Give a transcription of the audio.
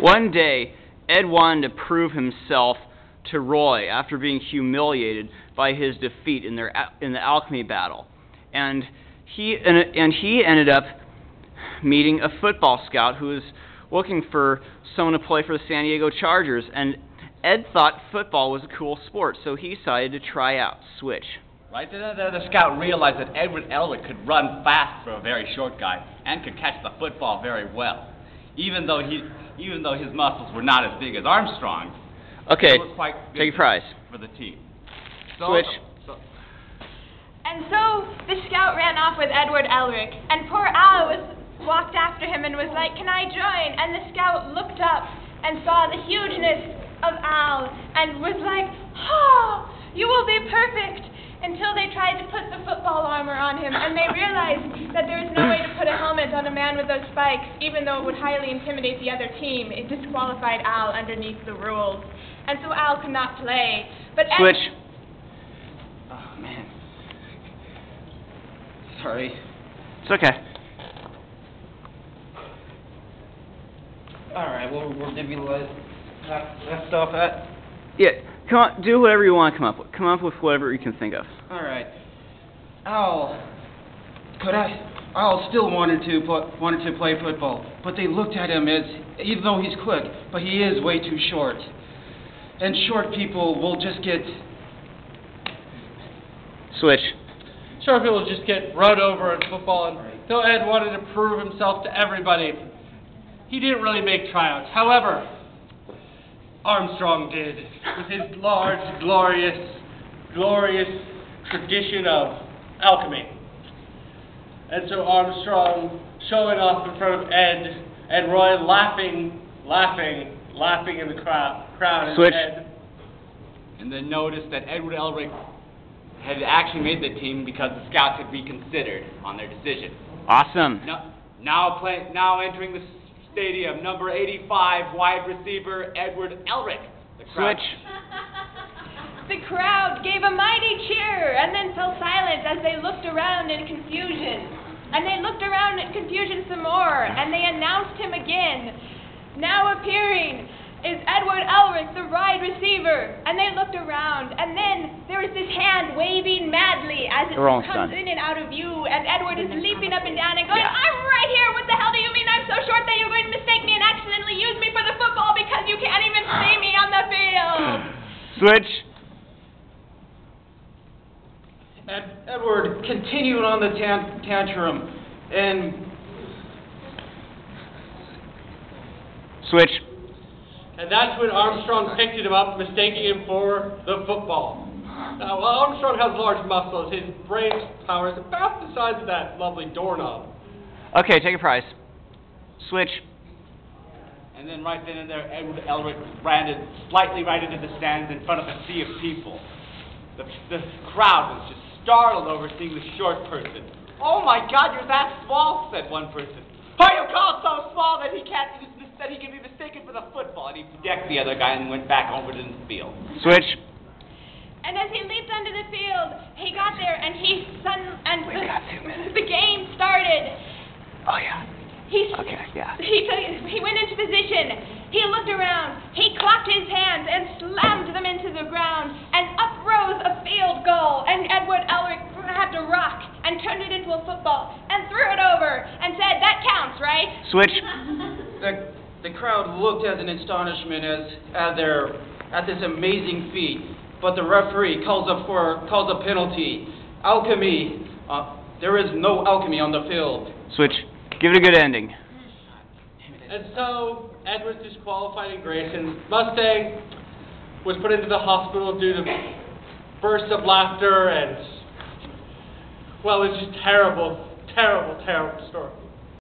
One day, Ed wanted to prove himself to Roy after being humiliated by his defeat in the alchemy battle, and he ended up meeting a football scout who was looking for someone to play for the San Diego Chargers, and Ed thought football was a cool sport, so he decided to try out. Switch. Right then, the scout realized that Edward Elric could run fast for a very short guy and could catch the football very well, even though his muscles were not as big as Armstrong's. Okay, it was quite good take your prize for the team. Switch. And so the scout ran off with Edward Elric, and poor Al walked after him and was like, "Can I join?" And the scout looked up and saw the hugeness of Al and was like, "Oh, you will be perfect." Until they tried to put the football armor on him, and they realized that there was no way to put a helmet on a man with those spikes, even though it would highly intimidate the other team. It disqualified Al underneath the rules. And so Al could not play. But Switch. Oh, man. Sorry. It's okay. Alright, well, where did we left off at? Yeah, come on, do whatever you want to come up with. Come up with whatever you can think of. Alright. Al still wanted to play football, but they looked at him as, even though he's quick, but he is way too short. And short people will just get... Switch. Short people just get run over in football, and though Ed wanted to prove himself to everybody, he didn't really make tryouts. However, Armstrong did, with his large, glorious tradition of alchemy. And so Armstrong, showing off in front of Ed, and Roy laughing in the crowd. Switch. And then noticed that Edward Elric had actually made the team because the scouts had reconsidered on their decision. Awesome. Now entering the stadium, number 85, wide receiver Edward Elric. Switch. The crowd gave a mighty cheer and then fell silent as they looked around in confusion. And they looked around in confusion some more, and they announced him again. Now appearing is Edward Elric, the wide receiver. And they looked around, and then there was this hand waving madly as it comes in and out of view, and Edward is leaping up and down and going, "I'm right here! What the hell do you mean I'm so short that you're going to mistake me and accidentally use me for the football because you can't even see me on the field?" Switch. Edward continued on the tantrum, and... Switch. And that's when Armstrong picked him up, mistaking him for the football. Now, while Armstrong has large muscles, his brain power is about the size of that lovely doorknob. Okay, take a prize. Switch. And then right then and there, Edward Elric ran slightly right into the stands in front of a sea of people. The crowd was just startled over seeing the short person. "Oh my God, you're that small," said one person. "Are you called so small that he can be mistaken for the football?" And he decked the other guy and went back over to the field. Switch. And as he leaped onto the field, he got there and the game started. Oh yeah. He went into position. He looked around. He clapped his hands and slammed them into the ground, and up rose a field goal. And Edward Elric grabbed a rock and turned it into a football and threw it over and said, "That counts, right?" Switch. The crowd looked as an astonishment at this amazing feat, but the referee calls a penalty. Alchemy. There is no alchemy on the field. Switch. Give it a good ending. And so, Ed was disqualified in grace, and Mustang was put into the hospital due to bursts of laughter, and, well, it's just terrible, terrible, terrible story.